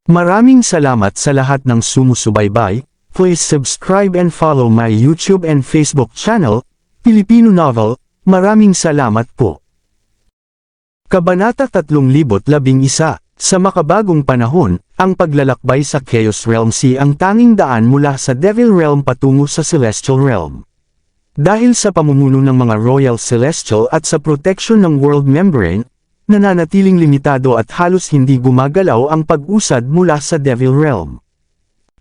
Maraming salamat sa lahat ng sumusubaybay. Please subscribe and follow my YouTube and Facebook channel, Filipino Novel. Maraming salamat po. Kabanata 311. Sa makabagong panahon, ang paglalakbay sa Chaos Realm Sea ang tanging daan mula sa Devil Realm patungo sa Celestial Realm. Dahil sa pamumuno ng mga Royal Celestial at sa protection ng World Membrane, nananatiling limitado at halos hindi gumagalaw ang pag-usad mula sa Devil Realm.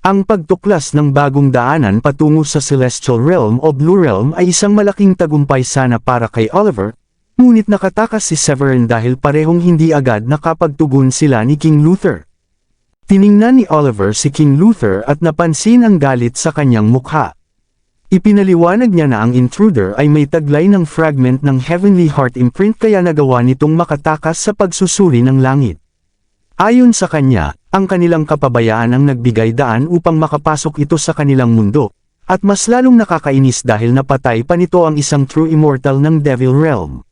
Ang pagtuklas ng bagong daanan patungo sa Celestial Realm o Blue Realm ay isang malaking tagumpay sana para kay Oliver, ngunit nakatakas si Severin dahil parehong hindi agad nakapagtugon sila ni King Luther. Tiningnan ni Oliver si King Luther at napansin ang galit sa kanyang mukha. Ipinaliwanag niya na ang intruder ay may taglay ng fragment ng Heavenly Heart Imprint kaya nagawa nitong makatakas sa pagsusuri ng langit. Ayon sa kanya, ang kanilang kapabayaan ang nagbigay daan upang makapasok ito sa kanilang mundo, at mas lalong nakakainis dahil napatay pa nito ang isang true immortal ng Devil Realm.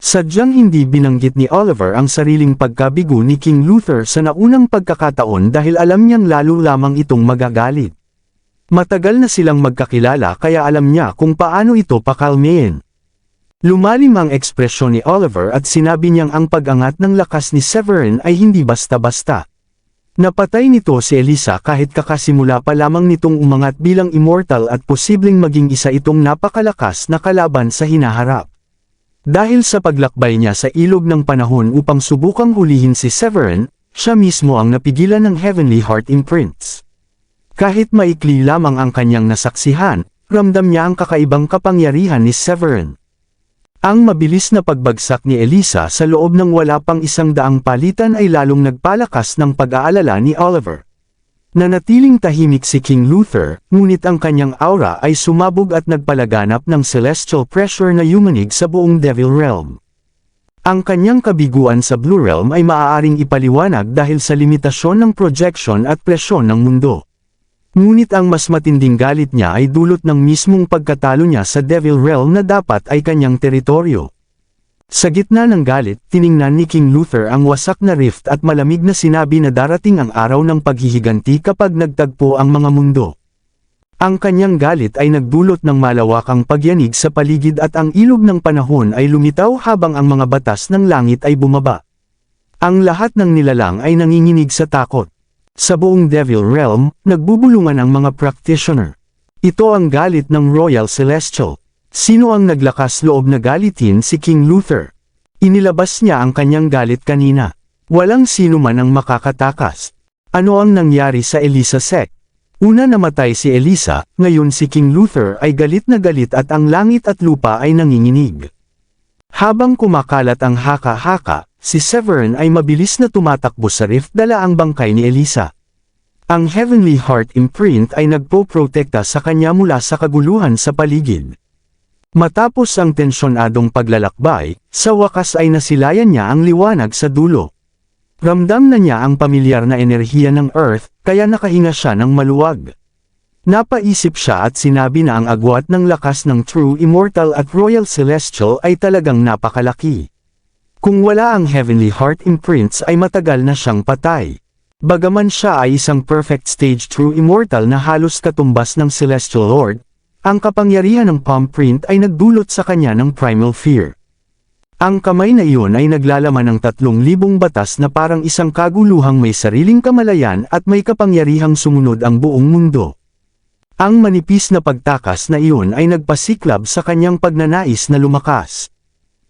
Sadyang hindi binanggit ni Oliver ang sariling pagkabigo ni King Luther sa naunang pagkakataon dahil alam niyang lalo lamang itong magagalit. Matagal na silang magkakilala kaya alam niya kung paano ito pakalmayin. Lumalim ang ekspresyon ni Oliver at sinabi niyang ang pag-angat ng lakas ni Severin ay hindi basta-basta. Napatay nito si Elisa kahit kakasimula pa lamang nitong umangat bilang immortal at posibleng maging isa itong napakalakas na kalaban sa hinaharap. Dahil sa paglakbay niya sa ilog ng panahon upang subukang hulihin si Severin, siya mismo ang napigilan ng Heavenly Heart Imprints. Kahit maikli lamang ang kanyang nasaksihan, ramdam niya ang kakaibang kapangyarihan ni Severin. Ang mabilis na pagbagsak ni Elisa sa loob ng wala pang 100 palitan ay lalong nagpalakas ng pag-aalala ni Oliver. Nanatiling tahimik si King Luther, ngunit ang kanyang aura ay sumabog at nagpalaganap ng celestial pressure na yumanig sa buong Devil Realm. Ang kanyang kabiguan sa Blue Realm ay maaaring ipaliwanag dahil sa limitasyon ng projection at presyon ng mundo. Ngunit ang mas matinding galit niya ay dulot ng mismong pagkatalo niya sa Devil Realm na dapat ay kanyang teritoryo. Sa gitna ng galit, tiningnan ni King Luther ang wasak na rift at malamig na sinabi na darating ang araw ng paghihiganti kapag nagtagpo ang mga mundo. Ang kanyang galit ay nagdulot ng malawakang pagyanig sa paligid at ang ilog ng panahon ay lumitaw habang ang mga batas ng langit ay bumaba. Ang lahat ng nilalang ay nanginginig sa takot. Sa buong Devil Realm, nagbubulungan ang mga practitioner. Ito ang galit ng Royal Celestial. Sino ang naglakas loob na galitin si King Luther? Inilabas niya ang kanyang galit kanina. Walang sino man ang makakatakas. Ano ang nangyari sa Elisa sect? Una namatay si Elisa, ngayon si King Luther ay galit na galit at ang langit at lupa ay nanginginig. Habang kumakalat ang haka-haka, si Severin ay mabilis na tumatakbo sa rift dala ang bangkay ni Elisa. Ang Heavenly Heart Imprint ay nagpo-protekta sa kanya mula sa kaguluhan sa paligid. Matapos ang tensyonadong paglalakbay, sa wakas ay nasilayan niya ang liwanag sa dulo. Ramdam na niya ang pamilyar na enerhiya ng Earth, kaya nakahinga siya ng maluwag. Napaisip siya at sinabi na ang agwat ng lakas ng True Immortal at Royal Celestial ay talagang napakalaki. Kung wala ang Heavenly Heart Imprints ay matagal na siyang patay. Bagaman siya ay isang perfect stage True Immortal na halos katumbas ng Celestial Lord, ang kapangyarihan ng palm print ay nagdulot sa kanya ng primal fear. Ang kamay na iyon ay naglalaman ng 3,000 batas na parang isang kaguluhang may sariling kamalayan at may kapangyarihang sumunod ang buong mundo. Ang manipis na pagtakas na iyon ay nagpasiklab sa kanyang pagnanais na lumakas.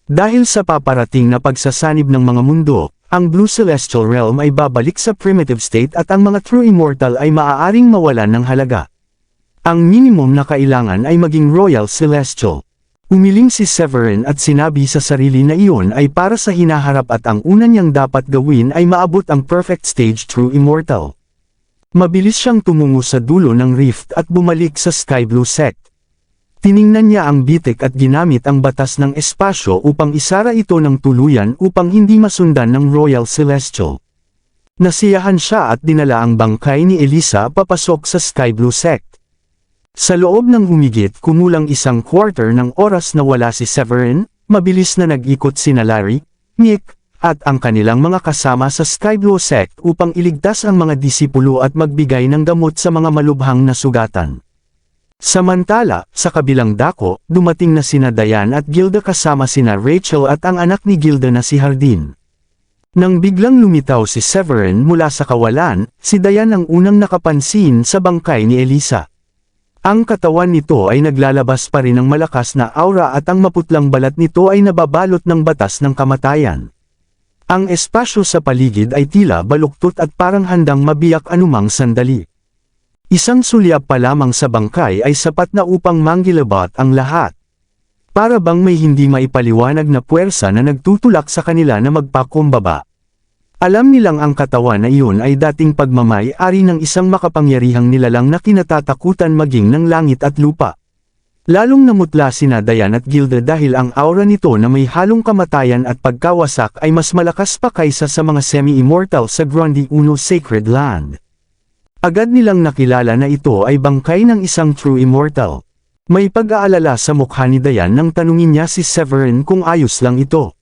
Dahil sa paparating na pagsasanib ng mga mundo, ang Blue Celestial Realm ay babalik sa primitive state at ang mga True Immortal ay maaaring mawalan ng halaga. Ang minimum na kailangan ay maging Royal Celestial. Umiling si Severin at sinabi sa sarili na iyon ay para sa hinaharap at ang una niyang dapat gawin ay maabot ang perfect stage True Immortal. Mabilis siyang tumungo sa dulo ng rift at bumalik sa Sky Blue sect. Tiningnan niya ang bitik at ginamit ang batas ng espasyo upang isara ito ng tuluyan upang hindi masundan ng Royal Celestial. Nasiyahan siya at dinala ang bangkay ni Elisa papasok sa Sky Blue sect. Sa loob ng humigit kumulang 1/4 ng oras na wala si Severin, mabilis na nag-ikot sina Larry, Nick, at ang kanilang mga kasama sa Sky Blue sect upang iligtas ang mga disipulo at magbigay ng gamot sa mga malubhang na sugatan. Samantala, sa kabilang dako, dumating na sina Diane at Gilda kasama sina Rachel at ang anak ni Gilda na si Hardin. Nang biglang lumitaw si Severin mula sa kawalan, si Diane ang unang nakapansin sa bangkay ni Elisa. Ang katawan nito ay naglalabas pa rin ng malakas na aura at ang maputlang balat nito ay nababalot ng batas ng kamatayan. Ang espasyo sa paligid ay tila baluktot at parang handang mabiyak anumang sandali. Isang sulyap pa lamang sa bangkay ay sapat na upang manggilabat ang lahat. Para bang may hindi maipaliwanag na puwersa na nagtutulak sa kanila na magpakumbaba. Alam nilang ang katawan na iyon ay dating pagmamay-ari ng isang makapangyarihang nilalang na kinatatakutan maging ng langit at lupa. Lalong namutla sina Diane at Gilda dahil ang aura nito na may halong kamatayan at pagkawasak ay mas malakas pa kaysa sa mga semi-immortal sa Grundy Uno Sacred Land. Agad nilang nakilala na ito ay bangkay ng isang true immortal. May pag-aalala sa mukha ni Diane nang tanungin niya si Severin kung ayos lang ito.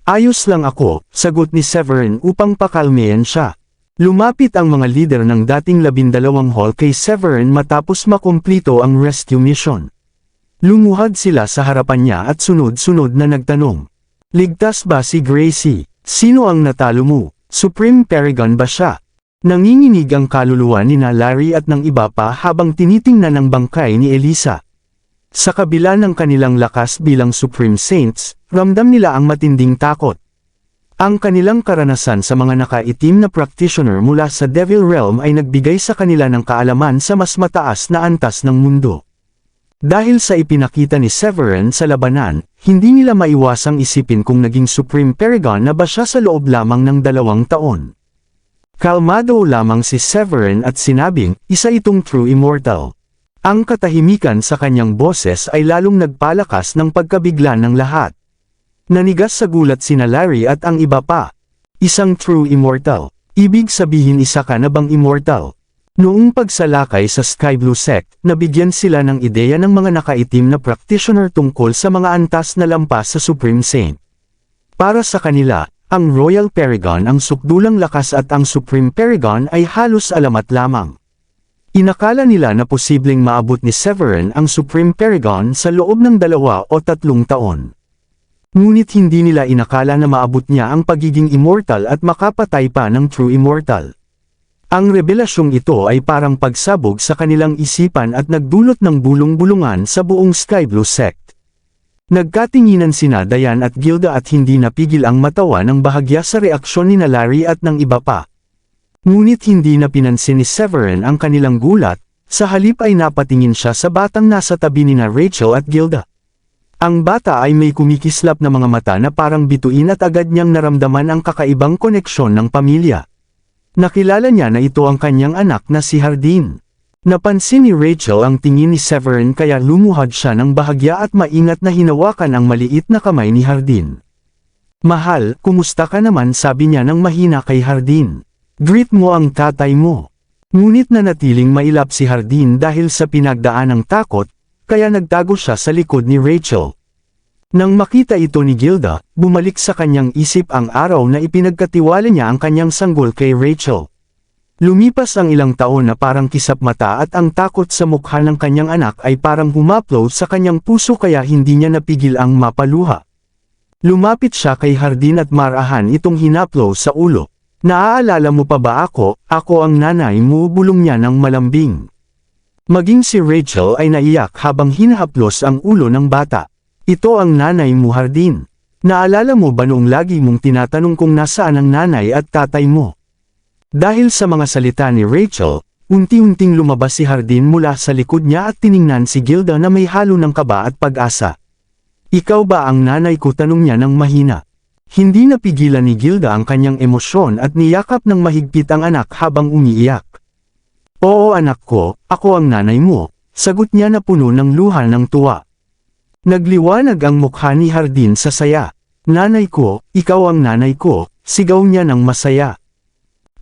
Ayos lang ako, sagot ni Severin upang pakalmeyan siya. Lumapit ang mga leader ng dating 12 hall kay Severin matapos makumplito ang rescue mission. Lumuhad sila sa harapan niya at sunod-sunod na nagtanong. Ligtas ba si Gracie? Sino ang natalo mo? Supreme Paragon ba siya? Nanginginig ang kaluluwa ni Larry at ng iba pa habang tinitingnan ang bangkay ni Elisa. Sa kabila ng kanilang lakas bilang Supreme Saints, ramdam nila ang matinding takot. Ang kanilang karanasan sa mga nakaitim na practitioner mula sa Devil Realm ay nagbigay sa kanila ng kaalaman sa mas mataas na antas ng mundo. Dahil sa ipinakita ni Severin sa labanan, hindi nila maiwasang isipin kung naging Supreme Paragon na ba siya sa loob lamang ng 2 taon. Kalmado lamang si Severin at sinabing, isa itong true immortal. Ang katahimikan sa kanyang boses ay lalong nagpalakas ng pagkabigla ng lahat. Nanigas sa gulat sina Larry at ang iba pa. Isang true immortal. Ibig sabihin isa ka na bang immortal? Noong pagsalakay sa Sky Blue sect, nabigyan sila ng ideya ng mga nakaitim na practitioner tungkol sa mga antas na lampas sa Supreme Saint. Para sa kanila, ang Royal Paragon ang sukdulang lakas at ang Supreme Paragon ay halos alamat lamang. Inakala nila na posibleng maabot ni Severin ang Supreme Paragon sa loob ng 2 o 3 taon. Ngunit hindi nila inakala na maabot niya ang pagiging immortal at makapatay pa ng true immortal. Ang revelasyong ito ay parang pagsabog sa kanilang isipan at nagdulot ng bulong-bulungan sa buong Sky Blue sect. Nagkatinginan sina Diane at Gilda at hindi napigil ang matawa ng bahagya sa reaksyon ni Larry at ng iba pa. Ngunit hindi na pinansin ni Severin ang kanilang gulat, sa halip ay napatingin siya sa batang nasa tabi ni Rachel at Gilda. Ang bata ay may kumikislap na mga mata na parang bituin at agad niyang naramdaman ang kakaibang koneksyon ng pamilya. Nakilala niya na ito ang kanyang anak na si Hardin. Napansin ni Rachel ang tingin ni Severin kaya lumuhad siya ng bahagya at maingat na hinawakan ang maliit na kamay ni Hardin. Mahal, kumusta ka naman, sabi niya nang mahina kay Hardin. Greet mo ang tatay mo. Ngunit nanatiling mailap si Hardin dahil sa pinagdaan ng takot, kaya nagtago siya sa likod ni Rachel. Nang makita ito ni Gilda, bumalik sa kanyang isip ang araw na ipinagkatiwala niya ang kanyang sanggol kay Rachel. Lumipas ang ilang taon na parang kisap mata at ang takot sa mukha ng kanyang anak ay parang humaplo sa kanyang puso kaya hindi niya napigil ang mapaluha. Lumapit siya kay Hardin at marahan itong hinaplo sa ulo. Naaalala mo pa ba ako? Ako ang nanay mo, bulong niya ng malambing. Maging si Rachel ay naiyak habang hinahaplos ang ulo ng bata. Ito ang nanay mo, Hardin. Naalala mo ba noong lagi mong tinatanong kung nasaan ang nanay at tatay mo? Dahil sa mga salita ni Rachel, unti-unting lumabas si Hardin mula sa likod niya at tiningnan si Gilda na may halo ng kaba at pag-asa. Ikaw ba ang nanay ko? Tanong niya ng mahina. Hindi napigilan ni Gilda ang kanyang emosyon at niyakap ng mahigpit ang anak habang umiiyak. Oo anak ko, ako ang nanay mo, sagot niya na puno ng luha ng tuwa. Nagliwanag ang mukha ni Hardin sa saya. Nanay ko, ikaw ang nanay ko, sigaw niya ng masaya.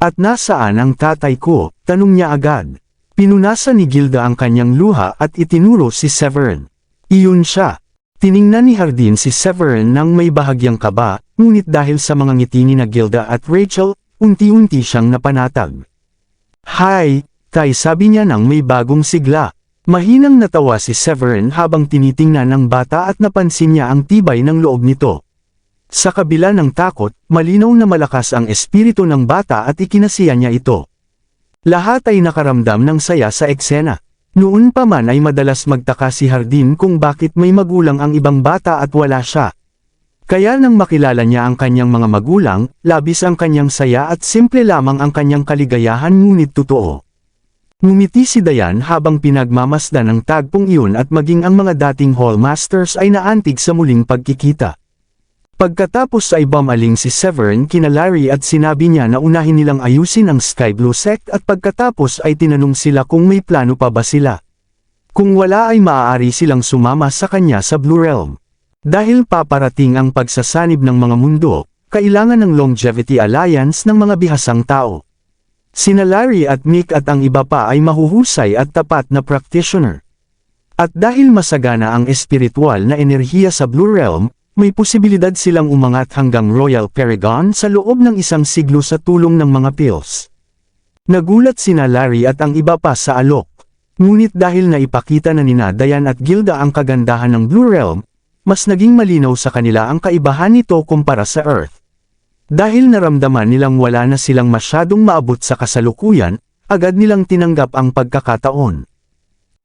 At nasaan ang tatay ko? Tanong niya agad. Pinunasan ni Gilda ang kanyang luha at itinuro si Severin. Iyon siya. Tiningnan ni Hardin si Severin nang may bahagyang kaba, ngunit dahil sa mga ngiti ni na Gilda at Rachel, unti-unti siyang napanatag. "Hi, Tay," sabi niya nang may bagong sigla. Mahinang natawa si Severin habang tinitingnan ng bata at napansin niya ang tibay ng loob nito. Sa kabila ng takot, malinaw na malakas ang espiritu ng bata at ikinasiya niya ito. Lahat ay nakaramdam ng saya sa eksena. Noon pa man ay madalas magtaka si Hardin kung bakit may magulang ang ibang bata at wala siya. Kaya nang makilala niya ang kanyang mga magulang, labis ang kanyang saya at simple lamang ang kanyang kaligayahan ngunit totoo. Ngumiti si Dayan habang pinagmamasdan ang tagpong iyon at maging ang mga dating hallmasters ay naantig sa muling pagkikita. Pagkatapos ay bumaling si Severin kina Larry at sinabi niya na unahin nilang ayusin ang Sky Blue Sect at pagkatapos ay tinanong sila kung may plano pa ba sila. Kung wala ay maaari silang sumama sa kanya sa Blue Realm. Dahil paparating ang pagsasanib ng mga mundo, kailangan ng Longevity Alliance ng mga bihasang tao. Sina Larry at Mick at ang iba pa ay mahuhusay at tapat na practitioner. At dahil masagana ang espiritual na enerhiya sa Blue Realm, may posibilidad silang umangat hanggang Royal Paragon sa loob ng isang siglo sa tulong ng mga pills. Nagulat sina Larry at ang iba pa sa alok. Ngunit dahil naipakita na nina Dayan at Gilda ang kagandahan ng Blue Realm, mas naging malinaw sa kanila ang kaibahan nito kumpara sa Earth. Dahil naramdaman nilang wala na silang masyadong maabot sa kasalukuyan, agad nilang tinanggap ang pagkakataon.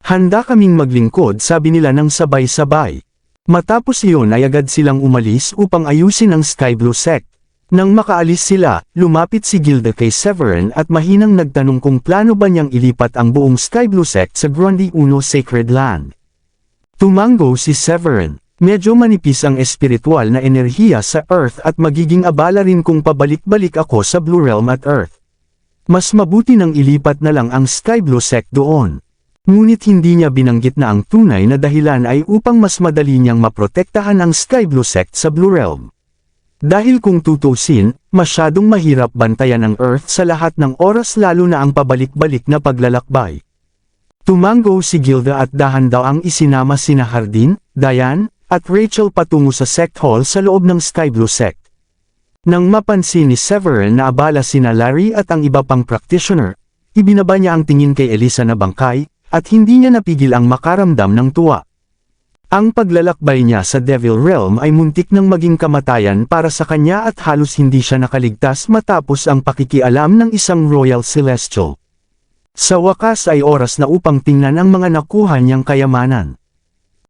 "Handa kaming maglingkod," sabi nila ng sabay-sabay. Matapos iyon ay agad silang umalis upang ayusin ang Sky Blue Sect. Nang makaalis sila, lumapit si Gilda kay Severin at mahinang nagtanong kung plano ba niyang ilipat ang buong Sky Blue Sect sa Grundy Uno Sacred Land. Tumango si Severin. "Medyo manipis ang espiritual na enerhiya sa Earth at magiging abala rin kung pabalik-balik ako sa Blue Realm at Earth. Mas mabuti nang ilipat na lang ang Sky Blue Sect doon." Ngunit hindi niya binanggit na ang tunay na dahilan ay upang mas madali niyang maprotektahan ang Sky Blue Sect sa Blue Realm. Dahil kung tutusin, masyadong mahirap bantayan ang Earth sa lahat ng oras lalo na ang pabalik-balik na paglalakbay. Tumango si Gilda at dahan daw ang isinama sina Hardin, Dayan, at Rachel patungo sa Sect Hall sa loob ng Sky Blue Sect. Nang mapansin ni Severin na abala sina Larry at ang iba pang practitioner, ibinaba niya ang tingin kay Elisa na bangkay, at hindi niya napigil ang makaramdam ng tuwa. Ang paglalakbay niya sa Devil Realm ay muntik nang maging kamatayan para sa kanya at halos hindi siya nakaligtas matapos ang pakikialam ng isang Royal Celestial. Sa wakas ay oras na upang tingnan ang mga nakuha niyang kayamanan.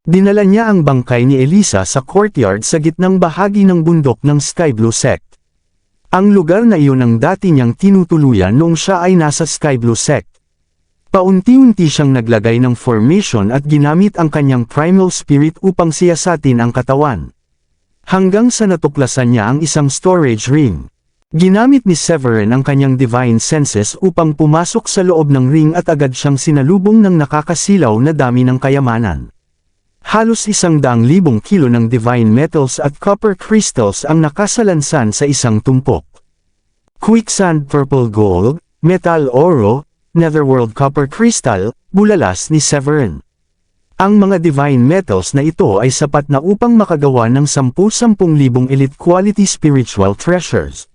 Dinala niya ang bangkay ni Elisa sa courtyard sa gitnang bahagi ng bundok ng Sky Blue Sect. Ang lugar na iyon ang dati niyang tinutuluyan noong siya ay nasa Sky Blue Sect. Paunti-unti siyang naglagay ng formation at ginamit ang kanyang primal spirit upang siyasatin ang katawan. Hanggang sa natuklasan niya ang isang storage ring. Ginamit ni Severin ang kanyang divine senses upang pumasok sa loob ng ring at agad siyang sinalubong ng nakakasilaw na dami ng kayamanan. Halos 100,000 kilo ng divine metals at copper crystals ang nakasalansan sa isang tumpok. Quicksand purple gold, metal oro, Netherworld copper crystal, bulalas ni Severin. Ang mga divine metals na ito ay sapat na upang makagawa ng 10,000 elite quality spiritual treasures.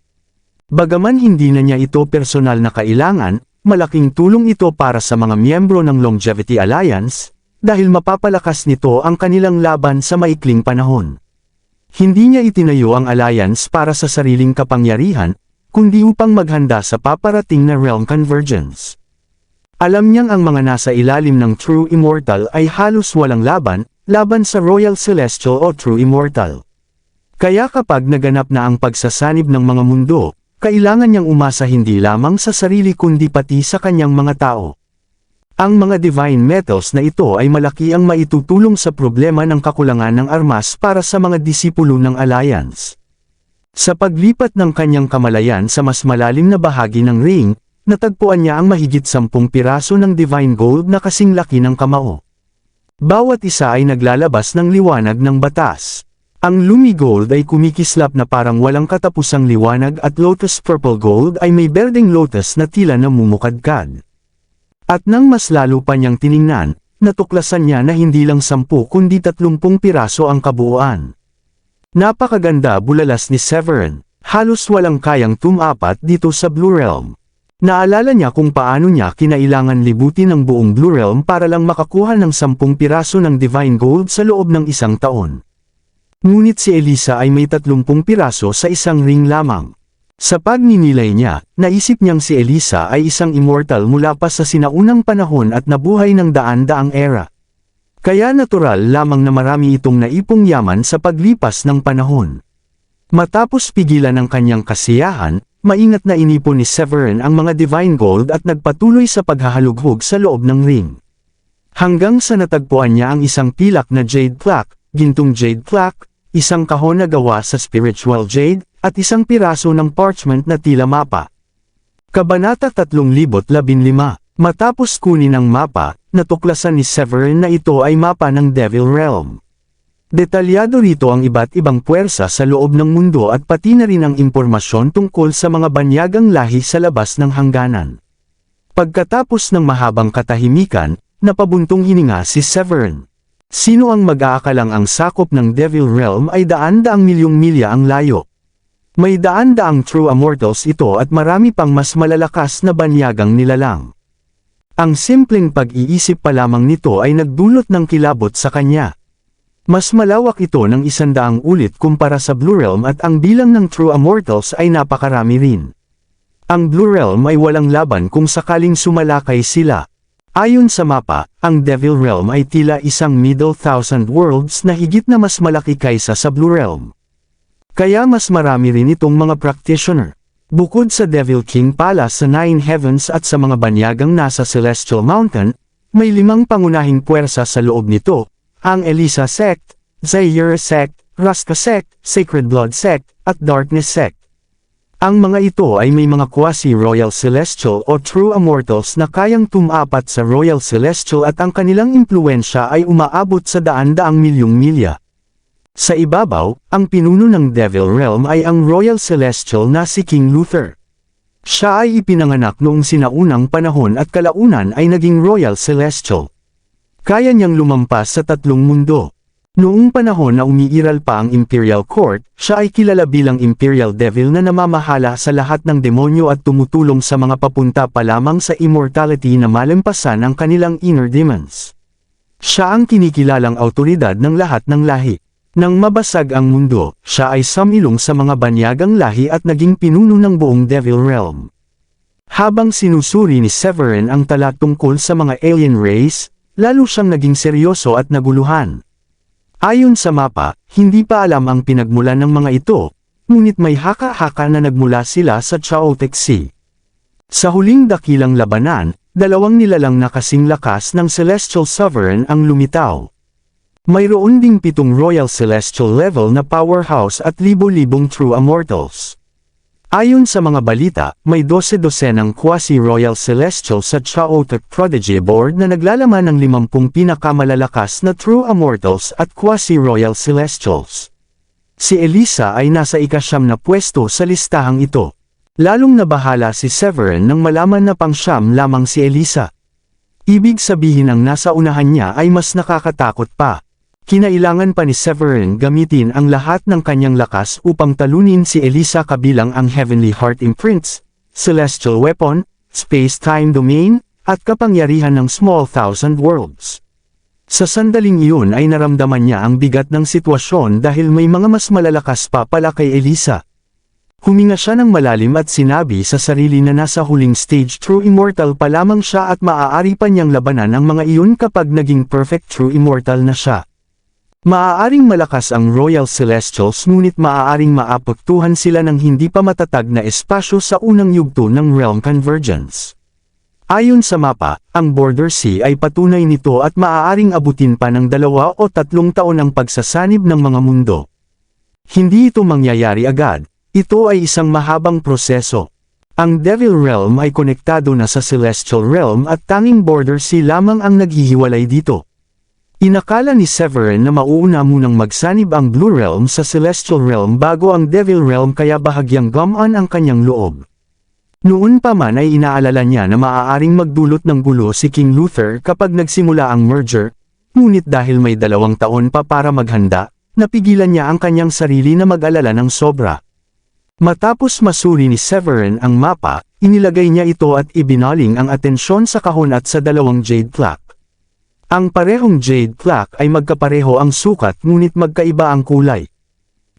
Bagaman hindi na niya ito personal na kailangan, malaking tulong ito para sa mga miyembro ng Longevity Alliance, dahil mapapalakas nito ang kanilang laban sa maikling panahon. Hindi niya itinayo ang Alliance para sa sariling kapangyarihan, kundi upang maghanda sa paparating na realm convergence. Alam niyang ang mga nasa ilalim ng True Immortal ay halos walang laban sa Royal Celestial o True Immortal. Kaya kapag naganap na ang pagsasanib ng mga mundo, kailangan niyang umasa hindi lamang sa sarili kundi pati sa kanyang mga tao. Ang mga divine metals na ito ay malaki ang maitutulong sa problema ng kakulangan ng armas para sa mga disipulo ng Alliance. Sa paglipat ng kanyang kamalayan sa mas malalim na bahagi ng ring, natagpuan niya ang mahigit 10 piraso ng divine gold na kasing laki ng kamao. Bawat isa ay naglalabas ng liwanag ng batas. Ang Lumi Gold ay kumikislap na parang walang katapusang liwanag at Lotus Purple Gold ay may berdeng lotus na tila namumukadkad. At nang mas lalo pa niyang tiningnan, natuklasan niya na hindi lang 10 kundi 30 piraso ang kabuuan. Napakaganda bulalas ni Severin, halos walang kayang tumapat dito sa Blue Realm. Naalala niya kung paano niya kinailangan libutin ang buong Blue Realm para lang makakuha ng 10 piraso ng Divine Gold sa loob ng isang taon. Ngunit si Elisa ay may 30 piraso sa isang ring lamang. Sa pagninilay niya, naisip niyang si Elisa ay isang immortal mula pa sa sinaunang panahon at nabuhay ng daan-daang era. Kaya natural lamang na marami itong naipong yaman sa paglipas ng panahon. Matapos pigilan ang kanyang kasiyahan, maingat na inipon ni Severin ang mga Divine Gold at nagpatuloy sa paghahalughog sa loob ng ring. Hanggang sa natagpuan niya ang isang pilak na Jade Plaque, gintong Jade Plaque, isang kahon na gawa sa Spiritual Jade, at isang piraso ng parchment na tila mapa. Kabanata 3015. Matapos kunin ang mapa, natuklasan ni Severin na ito ay mapa ng Devil Realm. Detalyado rito ang iba't ibang puwersa sa loob ng mundo at pati na rin ang impormasyon tungkol sa mga banyagang lahi sa labas ng hangganan. Pagkatapos ng mahabang katahimikan, napabuntong hininga si Severin. Sino ang mag-aakalang ang sakop ng Devil Realm ay daan-daang milyong milya ang layo? May daan-daang true immortals ito at marami pang mas malalakas na banyagang nilalang. Ang simpleng pag-iisip pa lamang nito ay nagdulot ng kilabot sa kanya. Mas malawak ito ng 100 ulit kumpara sa Blue Realm at ang bilang ng true immortals ay napakarami rin. Ang Blue Realm ay walang laban kung sakaling sumalakay sila. Ayon sa mapa, ang Devil Realm ay tila isang middle thousand worlds na higit na mas malaki kaysa sa Blue Realm. Kaya mas marami rin itong mga practitioner. Bukod sa Devil King Palace sa Nine Heavens at sa mga banyagang nasa Celestial Mountain, may 5 pangunahing puwersa sa loob nito, ang Elisa Sect, Zaire Sect, Raska Sect, Sacred Blood Sect, at Darkness Sect. Ang mga ito ay may mga quasi-Royal Celestial o True Immortals na kayang tumapat sa Royal Celestial at ang kanilang impluensya ay umaabot sa daan-daang milyong milya. Sa ibabaw, ang pinuno ng Devil Realm ay ang Royal Celestial na si King Luther. Siya ay ipinanganak noong sinaunang panahon at kalaunan ay naging Royal Celestial. Kaya niyang lumampas sa 3 mundo. Noong panahon na umiiral pa ang Imperial Court, siya ay kilala bilang Imperial Devil na namamahala sa lahat ng demonyo at tumutulong sa mga papunta pa lamang sa immortality na malampasan ang kanilang inner demons. Siya ang kinikilalang awtoridad ng lahat ng lahi. Nang mabasag ang mundo, siya ay sumilong sa mga banyagang lahi at naging pinuno ng buong Devil Realm. Habang sinusuri ni Severin ang tala tungkol sa mga alien race, lalo siyang naging seryoso at naguluhan. Ayon sa mapa, hindi pa alam ang pinagmulan ng mga ito, ngunit may haka-haka na nagmula sila sa Chaotic Sea. Sa huling dakilang labanan, 2 nilalang na kasing lakas ng Celestial Sovereign ang lumitaw. Mayroon ding 7 Royal Celestial level na powerhouse at libo-libong True Immortals. Ayon sa mga balita, may 12-dosenang quasi-Royal Celestial sa Chaotic Prodigy Board na naglalaman ng 50 pinakamalalakas na True Immortals at quasi-Royal Celestials. Si Elisa ay nasa ika-9 na pwesto sa listahang ito. Lalong nabahala si Severin nang malaman na pang-9 lamang si Elisa. Ibig sabihin ang nasa unahan niya ay mas nakakatakot pa. Kinailangan pa ni Severin gamitin ang lahat ng kanyang lakas upang talunin si Elisa kabilang ang Heavenly Heart Imprints, Celestial Weapon, Space-Time Domain, at kapangyarihan ng Small Thousand Worlds. Sa sandaling iyon ay naramdaman niya ang bigat ng sitwasyon dahil may mga mas malalakas pa pala kay Elisa. Huminga siya ng malalim at sinabi sa sarili na nasa huling stage True Immortal pa lamang siya at maaari pa niyang labanan ang mga iyon kapag naging Perfect True Immortal na siya. Maaaring malakas ang Royal Celestials ngunit maaaring maapektuhan sila ng hindi pa matatag na espasyo sa unang yugto ng Realm Convergence. Ayon sa mapa, ang Border Sea ay patunay nito at maaaring abutin pa ng 2 o 3 taon ang pagsasanib ng mga mundo. Hindi ito mangyayari agad, ito ay isang mahabang proseso. Ang Devil Realm ay konektado na sa Celestial Realm at tanging Border Sea lamang ang naghihiwalay dito. Inakala ni Severin na mauuna munang magsanib ang Blue Realm sa Celestial Realm bago ang Devil Realm kaya bahagyang gumaan ang kanyang loob. Noon pa man ay inaalala niya na maaaring magdulot ng gulo si King Luther kapag nagsimula ang merger, ngunit dahil may 2 taon pa para maghanda, napigilan niya ang kanyang sarili na mag-alala ng sobra. Matapos masuri ni Severin ang mapa, inilagay niya ito at ibinaling ang atensyon sa kahon at sa dalawang jade clock. Ang parehong jade clock ay magkapareho ang sukat ngunit magkaiba ang kulay.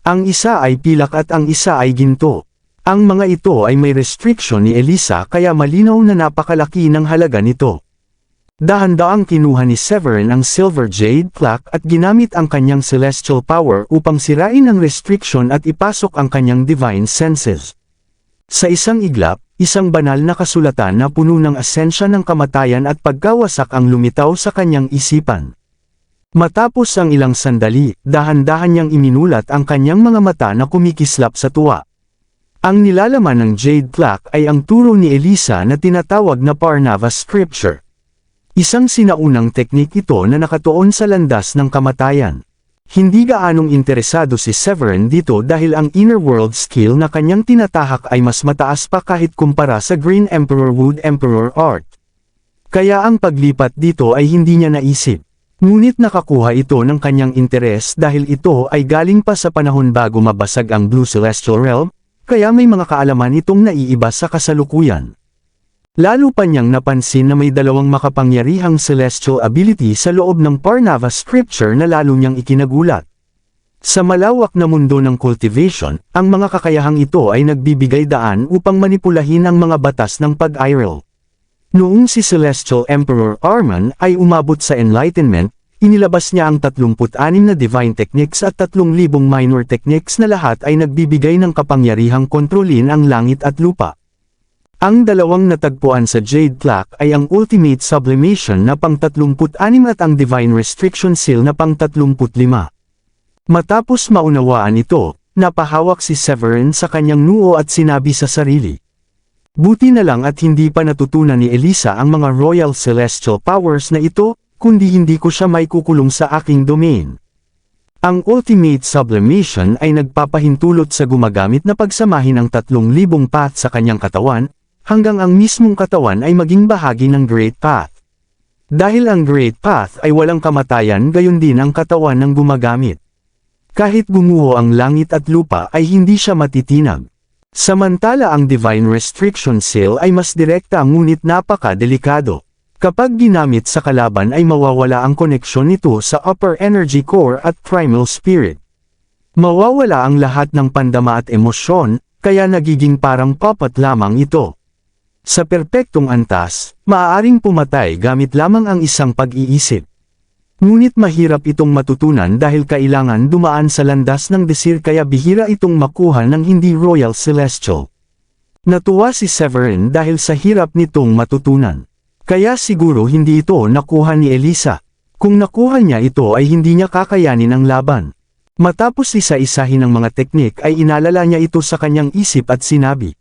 Ang isa ay pilak at ang isa ay ginto. Ang mga ito ay may restriction ni Elisa kaya malinaw na napakalaki ng halaga nito. Dahan-daang kinuha ni Severin ang silver jade clock at ginamit ang kanyang celestial power upang sirain ang restriction at ipasok ang kanyang divine senses. Sa isang iglap, isang banal na kasulatan na puno ng asensya ng kamatayan at pagkawasak ang lumitaw sa kanyang isipan. Matapos ang ilang sandali, dahan-dahan niyang iminulat ang kanyang mga mata na kumikislap sa tuwa. Ang nilalaman ng jade clock ay ang turo ni Elisa na tinatawag na Parnava Scripture. Isang sinaunang teknik ito na nakatuon sa landas ng kamatayan. Hindi gaanong interesado si Severin dito dahil ang inner world skill na kanyang tinatahak ay mas mataas pa kahit kumpara sa Green Emperor Wood Emperor art. Kaya ang paglipat dito ay hindi niya naisip. Ngunit nakakuha ito ng kanyang interes dahil ito ay galing pa sa panahon bago mabasag ang Blue Celestial Realm, kaya may mga kaalaman itong naiiba sa kasalukuyan. Lalo pa niyang napansin na may dalawang makapangyarihang celestial ability sa loob ng Parnava Scripture na lalo niyang ikinagulat. Sa malawak na mundo ng cultivation, ang mga kakayahang ito ay nagbibigay daan upang manipulahin ang mga batas ng pag-iral. Noong si Celestial Emperor Arman ay umabot sa Enlightenment, inilabas niya ang 36 na divine techniques at 3,000 minor techniques na lahat ay nagbibigay ng kapangyarihang kontrolin ang langit at lupa. Ang dalawang natagpuan sa Jade Clock ay ang Ultimate Sublimation na pang-36 at ang Divine Restriction Seal na pang-35. Matapos maunawaan ito, napahawak si Severin sa kanyang noo at sinabi sa sarili. Buti na lang at hindi pa natutunan ni Elisa ang mga Royal Celestial Powers na ito, kundi hindi ko siya may kukulong sa aking domain. Ang Ultimate Sublimation ay nagpapahintulot sa gumagamit na pagsamahin ang 3,000 path sa kanyang katawan, hanggang ang mismong katawan ay maging bahagi ng Great Path. Dahil ang Great Path ay walang kamatayan gayon din ang katawan ng gumagamit. Kahit gumuho ang langit at lupa ay hindi siya matitinag. Samantala ang Divine Restriction Seal ay mas direkta ngunit napaka-delikado. Kapag ginamit sa kalaban ay mawawala ang koneksyon nito sa Upper Energy Core at Primal Spirit. Mawawala ang lahat ng pandama at emosyon, kaya nagiging parang puppet lamang ito. Sa perpektong antas, maaaring pumatay gamit lamang ang isang pag-iisip. Ngunit mahirap itong matutunan dahil kailangan dumaan sa landas ng desir kaya bihira itong makuha ng hindi Royal Celestial. Natuwa si Severin dahil sa hirap nitong matutunan. Kaya siguro hindi ito nakuha ni Elisa. Kung nakuha niya ito ay hindi niya kakayanin ang laban. Matapos isa-isahin ang mga teknik ay inalala niya ito sa kanyang isip at sinabi.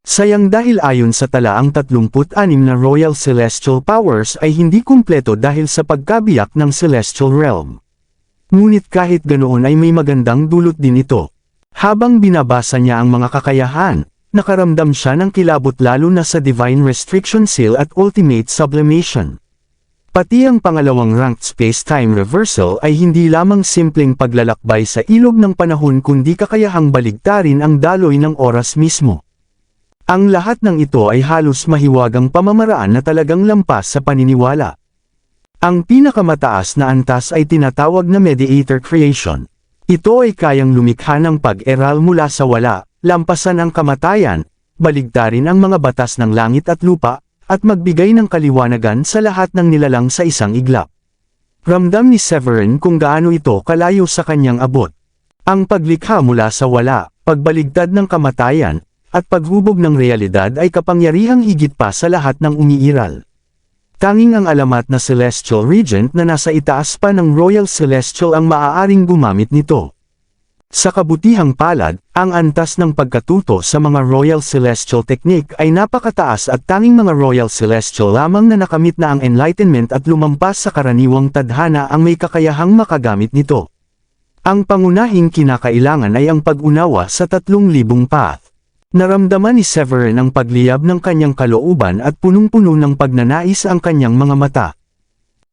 Sayang dahil ayon sa tala ang 36 na Royal Celestial Powers ay hindi kumpleto dahil sa pagkabiyak ng Celestial Realm. Ngunit kahit ganoon ay may magandang dulot din ito. Habang binabasa niya ang mga kakayahan, nakaramdam siya ng kilabot lalo na sa Divine Restriction Seal at Ultimate Sublimation. Pati ang pangalawang ranked space-time reversal ay hindi lamang simpleng paglalakbay sa ilog ng panahon kundi kakayahang baligtarin ang daloy ng oras mismo. Ang lahat ng ito ay halos mahiwagang pamamaraan na talagang lampas sa paniniwala. Ang pinakamataas na antas ay tinatawag na Mediator Creation. Ito ay kayang lumikha ng pag-eral mula sa wala, lampasan ang kamatayan, baligtarin ang mga batas ng langit at lupa, at magbigay ng kaliwanagan sa lahat ng nilalang sa isang iglap. Ramdam ni Severin kung gaano ito kalayo sa kanyang abot. Ang paglikha mula sa wala, pagbaligtad ng kamatayan, at paghubog ng realidad ay kapangyarihang higit pa sa lahat ng umiiral. Tanging ang alamat na Celestial Regent na nasa itaas pa ng Royal Celestial ang maaaring gumamit nito. Sa kabutihang palad, ang antas ng pagkatuto sa mga Royal Celestial Technique ay napakataas at tanging mga Royal Celestial lamang na nakamit na ang Enlightenment at lumampas sa karaniwang tadhana ang may kakayahang makagamit nito. Ang pangunahing kinakailangan ay ang pag-unawa sa 3,000 path. Naramdaman ni Severin ang pagliyab ng kanyang kalooban at punong-puno ng pagnanais ang kanyang mga mata.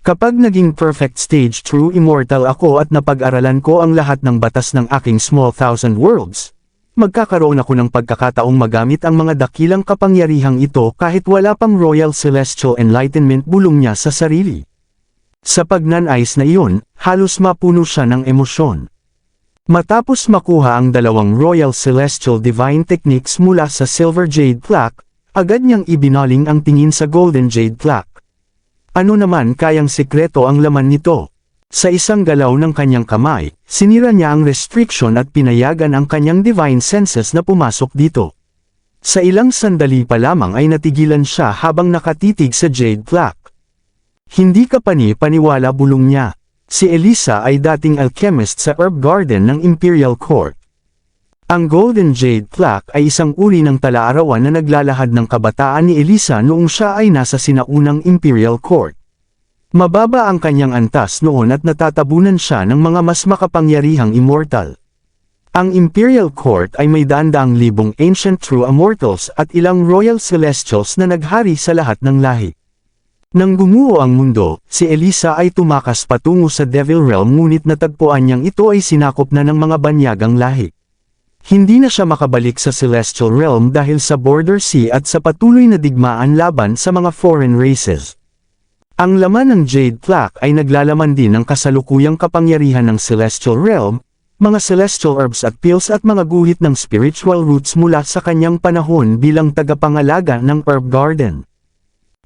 Kapag naging perfect stage true immortal ako at napag-aralan ko ang lahat ng batas ng aking small thousand worlds, magkakaroon ako ng pagkakataong magamit ang mga dakilang kapangyarihang ito kahit wala pang Royal Celestial Enlightenment bulong niya sa sarili. Sa pagnanais na iyon, halos mapuno siya ng emosyon. Matapos makuha ang dalawang Royal Celestial Divine Techniques mula sa Silver Jade Plaque, agad niyang ibinaling ang tingin sa Golden Jade Plaque. Ano naman kayang sekreto ang laman nito? Sa isang galaw ng kanyang kamay, sinira niya ang restriction at pinayagan ang kanyang divine senses na pumasok dito. Sa ilang sandali pa lamang ay natigilan siya habang nakatitig sa Jade Plaque. Hindi ka pani-paniwala bulong niya. Si Elisa ay dating alchemist sa Herb Garden ng Imperial Court. Ang Golden Jade Plaque ay isang uri ng talaarawan na naglalahad ng kabataan ni Elisa noong siya ay nasa sinaunang Imperial Court. Mababa ang kanyang antas noon at natatabunan siya ng mga mas makapangyarihang immortal. Ang Imperial Court ay may daan-daang libong ancient true immortals at ilang Royal Celestials na naghari sa lahat ng lahi. Nang gumuho ang mundo, si Elisa ay tumakas patungo sa Devil Realm ngunit natagpuan niyang ito ay sinakop na ng mga banyagang lahi. Hindi na siya makabalik sa Celestial Realm dahil sa Border Sea at sa patuloy na digmaan laban sa mga foreign races. Ang laman ng Jade Plaque ay naglalaman din ng kasalukuyang kapangyarihan ng Celestial Realm, mga Celestial Herbs at Pills at mga guhit ng spiritual roots mula sa kanyang panahon bilang tagapangalaga ng Herb Garden.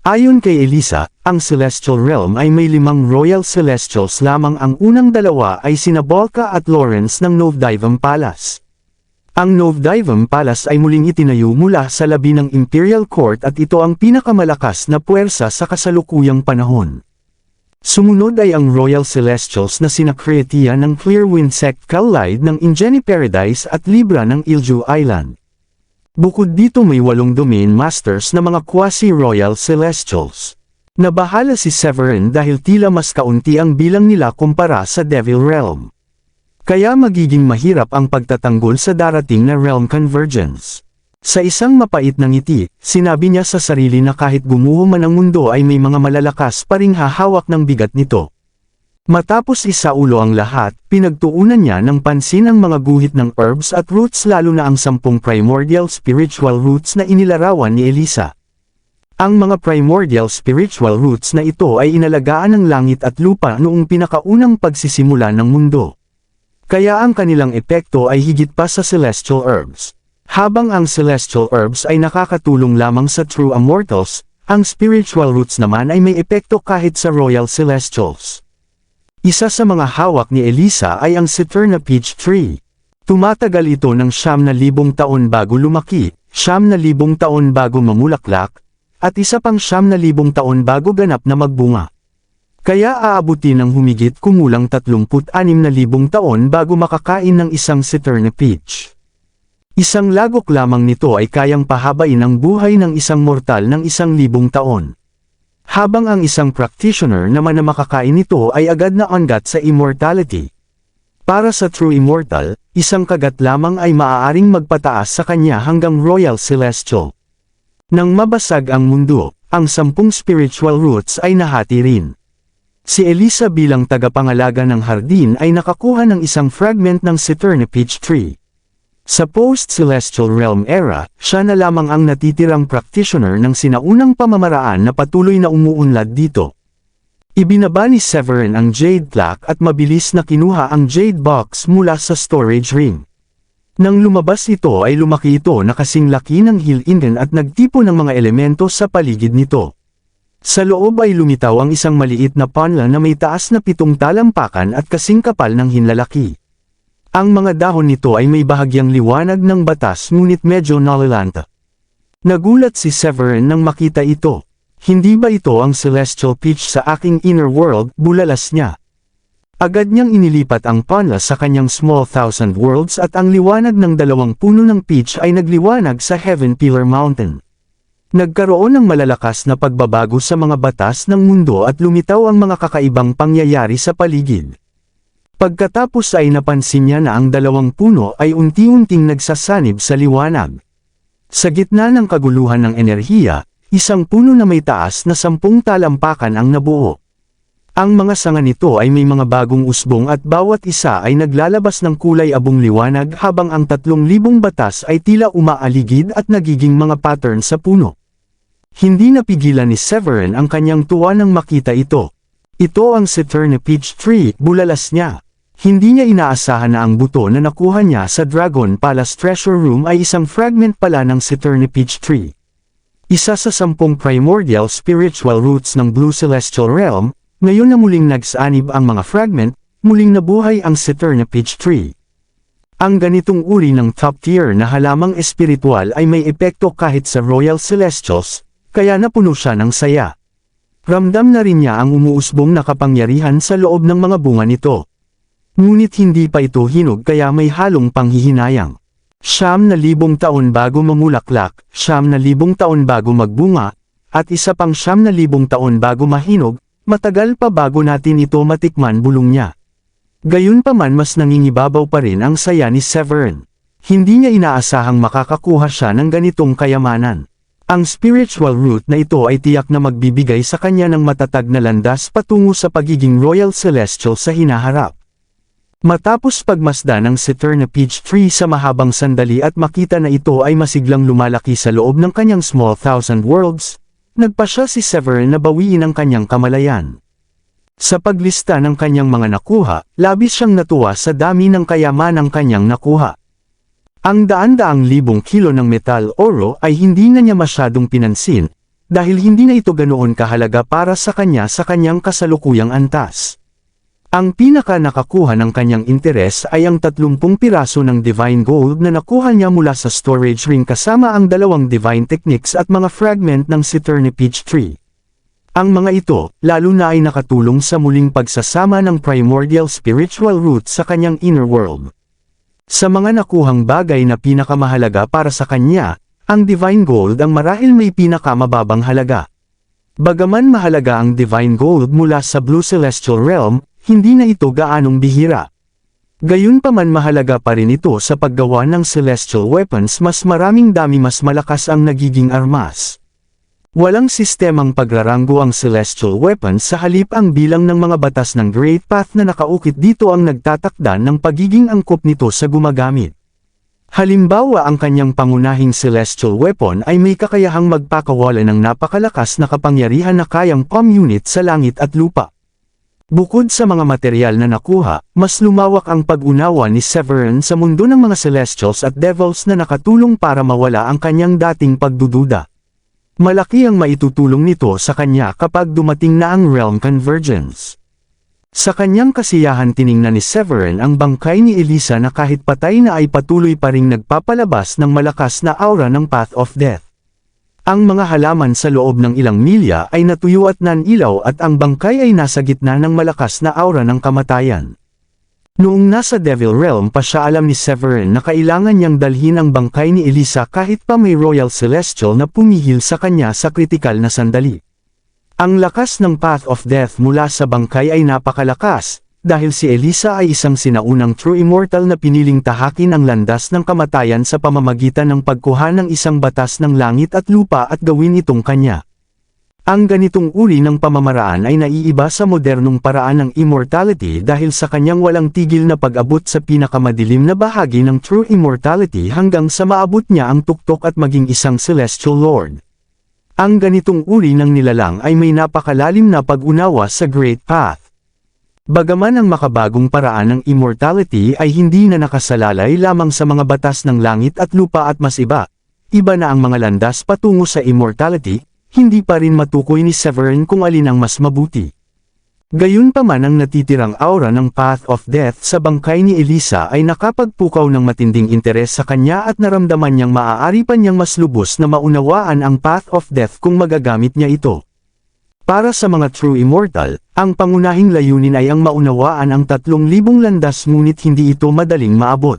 Ayon kay Elisa, ang Celestial Realm ay may 5 Royal Celestials lamang, ang unang dalawa ay sina Volca at Lawrence ng Novdivam Palace. Ang Novdivam Palace ay muling itinayo mula sa labi ng Imperial Court at ito ang pinakamalakas na puwersa sa kasalukuyang panahon. Sumunod ay ang Royal Celestials na sina Creatia ng Clearwind Sect Kallide ng Ingeni Paradise at Libra ng Ilju Island. Bukod dito may 8 Domain Masters na mga quasi-Royal Celestials. Nabahala si Severin dahil tila mas kaunti ang bilang nila kumpara sa Devil Realm. Kaya magiging mahirap ang pagtatanggol sa darating na Realm Convergence. Sa isang mapait na ngiti, sinabi niya sa sarili na kahit gumuho man ang mundo ay may mga malalakas pa ring hahawak ng bigat nito. Matapos isaulo ang lahat, pinagtuunan niya ng pansin ang mga guhit ng herbs at roots, lalo na ang 10 primordial spiritual roots na inilarawan ni Elisa. Ang mga primordial spiritual roots na ito ay inalagaan ng langit at lupa noong pinakaunang pagsisimula ng mundo. Kaya ang kanilang epekto ay higit pa sa celestial herbs. Habang ang celestial herbs ay nakakatulong lamang sa true immortals, ang spiritual roots naman ay may epekto kahit sa royal celestials. Isa sa mga hawak ni Elisa ay ang Cisterna Peach Tree. Tumatagal ito ng 9,000 taon bago lumaki, 9,000 taon bago mamulaklak, at isa pang 9,000 taon bago ganap na magbunga. Kaya aabutin ng humigit kumulang 36,000 taon bago makakain ng isang Cisterna Peach. Isang lagok lamang nito ay kayang pahabain ang buhay ng isang mortal ng 1,000 taon. Habang ang isang practitioner naman na makakain nito ay agad na ongat sa immortality. Para sa true immortal, isang kagat lamang ay maaaring magpataas sa kanya hanggang Royal Celestial. Nang mabasag ang mundo, ang 10 spiritual roots ay nahati rin. Si Elisa bilang tagapangalaga ng hardin ay nakakuha ng isang fragment ng Cisterna Peach Tree. Sa post-Celestial Realm era, siya na lamang ang natitirang practitioner ng sinaunang pamamaraan na patuloy na umuunlad dito. Ibinaba ni Severin ang Jade Plaque at mabilis na kinuha ang Jade Box mula sa storage ring. Nang lumabas ito ay lumaki ito na kasing laki ng Hill Indian at nagtipo ng mga elemento sa paligid nito. Sa loob ay lumitaw ang isang maliit na panla na may taas na 7 talampakan at kasing kapal ng hinlalaki. Ang mga dahon nito ay may bahagyang liwanag ng batas ngunit medyo nalalanta. Nagulat si Severin nang makita ito. Hindi ba ito ang Celestial Peach sa aking inner world, bulalas niya. Agad niyang inilipat ang panla sa kanyang small thousand worlds at ang liwanag ng 2 puno ng peach ay nagliwanag sa Heaven Pillar Mountain. Nagkaroon ng malalakas na pagbabago sa mga batas ng mundo at lumitaw ang mga kakaibang pangyayari sa paligid. Pagkatapos ay napansin niya na ang 2 puno ay unti-unting nagsasanib sa liwanag. Sa gitna ng kaguluhan ng enerhiya, isang puno na may taas na 10 talampakan ang nabuo. Ang mga sanga nito ay may mga bagong usbong at bawat isa ay naglalabas ng kulay abong liwanag habang ang 3,000 batas ay tila umaaligid at nagiging mga pattern sa puno. Hindi napigilan ni Severin ang kanyang tuwa nang makita ito. Ito ang Citerne Peach Tree, bulalas niya. Hindi niya inaasahan na ang buto na nakuha niya sa Dragon Palace Treasure Room ay isang fragment pala ng Citerne Peach Tree. Isa sa 10 primordial spiritual roots ng Blue Celestial Realm. Ngayon na muling nagsanib ang mga fragment, muling nabuhay ang Citerne Peach Tree. Ang ganitong uri ng top-tier na halamang espiritual ay may epekto kahit sa Royal Celestials, kaya napuno siya ng saya. Ramdam na rin niya ang umuusbong na kapangyarihan sa loob ng mga bunga nito. Ngunit hindi pa ito hinog kaya may halong panghihinayang. 9,000 taon bago mamulaklak, 9,000 taon bago magbunga, at isa pang 9,000 taon bago mahinog, matagal pa bago natin ito matikman, bulong niya. Gayunpaman mas nangingibabaw pa rin ang saya ni Severin. Hindi niya inaasahang makakakuha siya ng ganitong kayamanan. Ang spiritual root na ito ay tiyak na magbibigay sa kanya ng matatag na landas patungo sa pagiging Royal Celestial sa hinaharap. Matapos pagmasdan ng Citerne Peach Tree sa mahabang sandali at makita na ito ay masiglang lumalaki sa loob ng kanyang small 1,000 worlds, nagpasya si Severin na bawiin ang kanyang kamalayan. Sa paglista ng kanyang mga nakuha, labis siyang natuwa sa dami ng kayamanang kanyang nakuha. Ang daan-daang libong kilo ng metal oro ay hindi na niya masyadong pinansin, dahil hindi na ito ganoon kahalaga para sa kanyang kasalukuyang antas. Ang pinaka nakakuha ng kanyang interes ay ang 30 piraso ng Divine Gold na nakuha niya mula sa storage ring kasama ang 2 Divine Techniques at mga fragment ng Citerne Peach Tree. Ang mga ito, lalo na ay nakatulong sa muling pagsasama ng primordial spiritual roots sa kanyang inner world. Sa mga nakuhang bagay na pinakamahalaga para sa kanya, ang Divine Gold ang marahil may pinakamababang halaga. Bagaman mahalaga ang Divine Gold mula sa Blue Celestial Realm, hindi na ito gaanong bihira. Gayunpaman mahalaga pa rin ito sa paggawa ng celestial weapons, mas maraming dami mas malakas ang nagiging armas. Walang sistemang pagraranggo ang celestial weapons, sa halip ang bilang ng mga batas ng Great Path na nakaukit dito ang nagtatakda ng pagiging angkop nito sa gumagamit. Halimbawa ang kanyang pangunahing celestial weapon ay may kakayahang magpakawala ng napakalakas na kapangyarihan na kayang communite sa langit at lupa. Bukod sa mga material na nakuha, mas lumawak ang pag-unawa ni Severin sa mundo ng mga Celestials at Devils na nakatulong para mawala ang kanyang dating pagdududa. Malaki ang maitutulong nito sa kanya kapag dumating na ang Realm Convergence. Sa kanyang kasiyahan tiningnan ni Severin ang bangkay ni Elisa na kahit patay na ay patuloy pa ring nagpapalabas ng malakas na aura ng Path of Death. Ang mga halaman sa loob ng ilang milya ay natuyo at nanilaw at ang bangkay ay nasa gitna ng malakas na aura ng kamatayan. Noong nasa Devil Realm pa siya alam ni Severin na kailangan niyang dalhin ang bangkay ni Elisa kahit pa may Royal Celestial na pumihil sa kanya sa kritikal na sandali. Ang lakas ng Path of Death mula sa bangkay ay napakalakas, dahil si Elisa ay isang sinaunang true immortal na piniling tahakin ang landas ng kamatayan sa pamamagitan ng pagkuha ng isang batas ng langit at lupa at gawin itong kanya. Ang ganitong uri ng pamamaraan ay naiiba sa modernong paraan ng immortality dahil sa kanyang walang tigil na pag-abot sa pinakamadilim na bahagi ng true immortality hanggang sa maabot niya ang tuktok at maging isang celestial lord. Ang ganitong uri ng nilalang ay may napakalalim na pag-unawa sa Great Path. Bagaman ang makabagong paraan ng immortality ay hindi na nakasalalay lamang sa mga batas ng langit at lupa at mas iba na ang mga landas patungo sa immortality, hindi pa rin matukoy ni Severin kung alin ang mas mabuti. Gayunpaman ang natitirang aura ng Path of Death sa bangkay ni Elisa ay nakapagpukaw ng matinding interes sa kanya at naramdaman niyang maaari pa niyang mas lubos na maunawaan ang Path of Death kung magagamit niya ito. Para sa mga true immortal, ang pangunahing layunin ay ang maunawaan ang 3,000 landas ngunit hindi ito madaling maabot.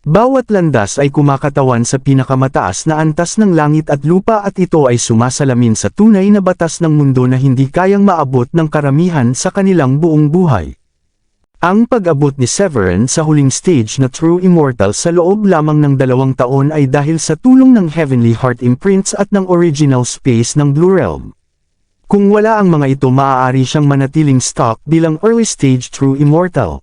Bawat landas ay kumakatawan sa pinakamataas na antas ng langit at lupa at ito ay sumasalamin sa tunay na batas ng mundo na hindi kayang maabot ng karamihan sa kanilang buong buhay. Ang pag-abot ni Severin sa huling stage na true immortal sa loob lamang ng 2 taon ay dahil sa tulong ng Heavenly Heart Imprints at ng original space ng Blue Realm. Kung wala ang mga ito, maaari siyang manatiling stuck bilang early stage true immortal.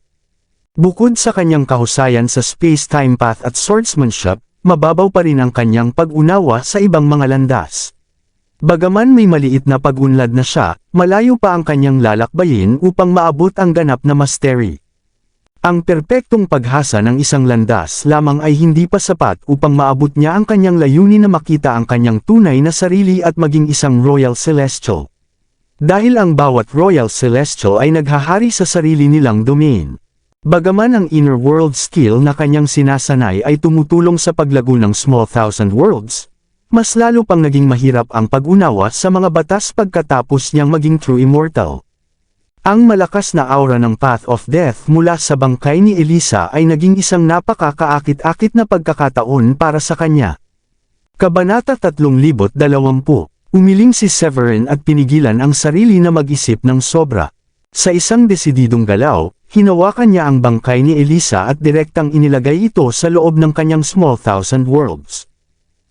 Bukod sa kanyang kahusayan sa space-time path at swordsmanship, mababaw pa rin ang kanyang pag-unawa sa ibang mga landas. Bagaman may maliit na pag-unlad na siya, malayo pa ang kanyang lalakbayin upang maabot ang ganap na mastery. Ang perpektong paghasa ng isang landas lamang ay hindi pa sapat upang maabot niya ang kanyang layunin na makita ang kanyang tunay na sarili at maging isang Royal Celestial. Dahil ang bawat Royal Celestial ay naghahari sa sarili nilang domain. Bagaman ang inner world skill na kanyang sinasanay ay tumutulong sa paglago ng Small Thousand Worlds, mas lalo pang naging mahirap ang pag-unawa sa mga batas pagkatapos niyang maging true immortal. Ang malakas na aura ng Path of Death mula sa bangkay ni Elisa ay naging isang napakakaakit-akit na pagkakataon para sa kanya. Kabanata 3020. Umiling si Severin at pinigilan ang sarili na mag-isip ng sobra. Sa isang desididong galaw, hinawakan niya ang bangkay ni Elisa at direktang inilagay ito sa loob ng kanyang Small Thousand Worlds.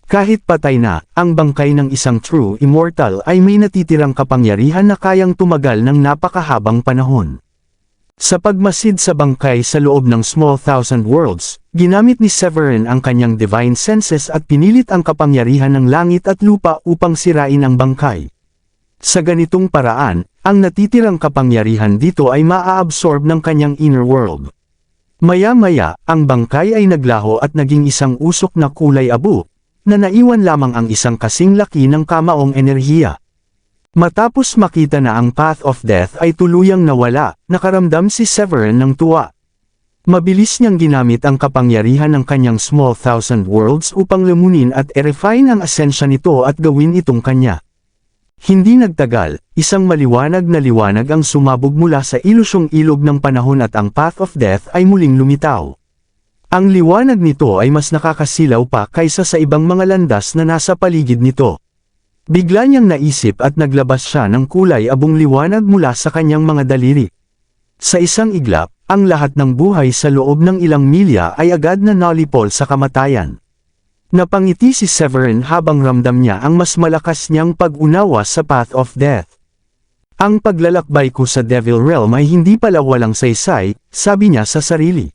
Kahit patay na, ang bangkay ng isang true immortal ay may natitirang kapangyarihan na kayang tumagal ng napakahabang panahon. Sa pagmasid sa bangkay sa loob ng Small Thousand Worlds, ginamit ni Severin ang kanyang divine senses at pinilit ang kapangyarihan ng langit at lupa upang sirain ang bangkay. Sa ganitong paraan, ang natitirang kapangyarihan dito ay maa-absorb ng kanyang inner world. Maya-maya, ang bangkay ay naglaho at naging isang usok na kulay abo, na naiwan lamang ang isang kasing laki ng kamaong enerhiya. Matapos makita na ang Path of Death ay tuluyang nawala, nakaramdam si Severin ng tuwa. Mabilis niyang ginamit ang kapangyarihan ng kanyang Small Thousand Worlds upang lamunin at i-refine ang asensya nito at gawin itong kanya. Hindi nagtagal, isang maliwanag na liwanag ang sumabog mula sa ilusyong ilog ng panahon at ang Path of Death ay muling lumitaw. Ang liwanag nito ay mas nakakasilaw pa kaysa sa ibang mga landas na nasa paligid nito. Bigla niyang naisip at naglabas siya ng kulay abong liwanag mula sa kanyang mga daliri. Sa isang iglap, ang lahat ng buhay sa loob ng ilang milya ay agad na nalipol sa kamatayan. Napangiti si Severin habang ramdam niya ang mas malakas niyang pag-unawa sa Path of Death. Ang paglalakbay ko sa Devil Realm ay hindi pala walang saysay, sabi niya sa sarili.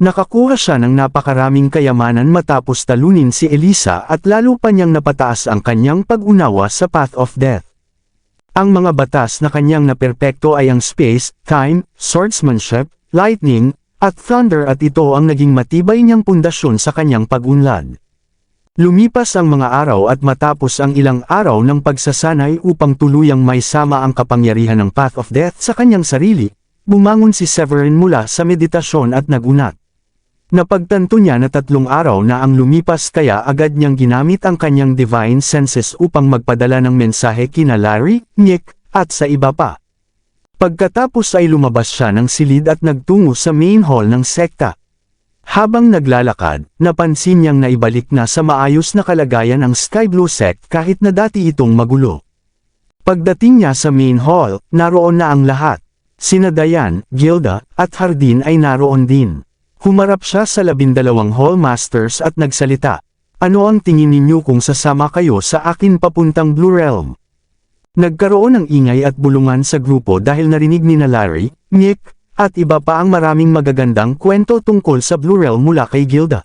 Nakakuha siya ng napakaraming kayamanan matapos talunin si Elisa at lalo pa niyang napataas ang kanyang pag-unawa sa Path of Death. Ang mga batas na kanyang naperpekto ay ang space, time, swordsmanship, lightning, at thunder at ito ang naging matibay niyang pundasyon sa kanyang pag-unlad. Lumipas ang mga araw at matapos ang ilang araw ng pagsasanay upang tuluyang maisama ang kapangyarihan ng Path of Death sa kanyang sarili, bumangon si Severin mula sa meditasyon at nagunat. Napagtanto niya na 3 araw na ang lumipas kaya agad niyang ginamit ang kanyang divine senses upang magpadala ng mensahe kina Larry, Nick, at sa iba pa. Pagkatapos ay lumabas siya ng silid at nagtungo sa main hall ng sekta. Habang naglalakad, napansin niyang naibalik na sa maayos na kalagayan ang Sky Blue sect kahit na dati itong magulo. Pagdating niya sa main hall, naroon na ang lahat. Sina Diane, Gilda, at Hardin ay naroon din. Humarap siya sa 12 Hall Masters at nagsalita. Ano ang tingin ninyo kung sasama kayo sa akin papuntang Blue Realm? Nagkaroon ng ingay at bulungan sa grupo dahil narinig ni Larry, Nick, at iba pa ang maraming magagandang kwento tungkol sa Blue Realm mula kay Gilda.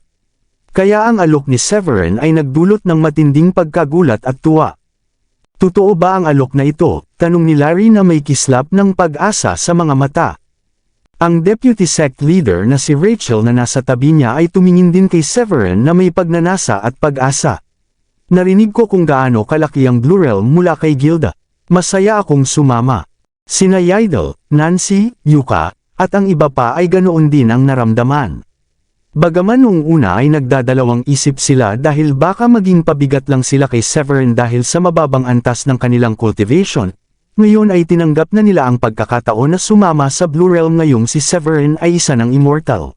Kaya ang alok ni Severin ay nagdulot ng matinding pagkagulat at tuwa. Totoo ba ang alok na ito? Tanong ni Larry na may kislap ng pag-asa sa mga mata. Ang deputy sect leader na si Rachel na nasa tabi niya ay tumingin din kay Severin na may pagnanasa at pag-asa. Narinig ko kung gaano kalaki ang Blue Realm mula kay Gilda. Masaya akong sumama. Sina Yaidel, Nancy, Yuka, at ang iba pa ay ganoon din ang naramdaman. Bagaman noong una ay nagdadalawang isip sila dahil baka maging pabigat lang sila kay Severin dahil sa mababang antas ng kanilang cultivation, ngayon ay tinanggap na nila ang pagkakataon na sumama sa Blue Realm ngayong si Severin ay isa ng immortal.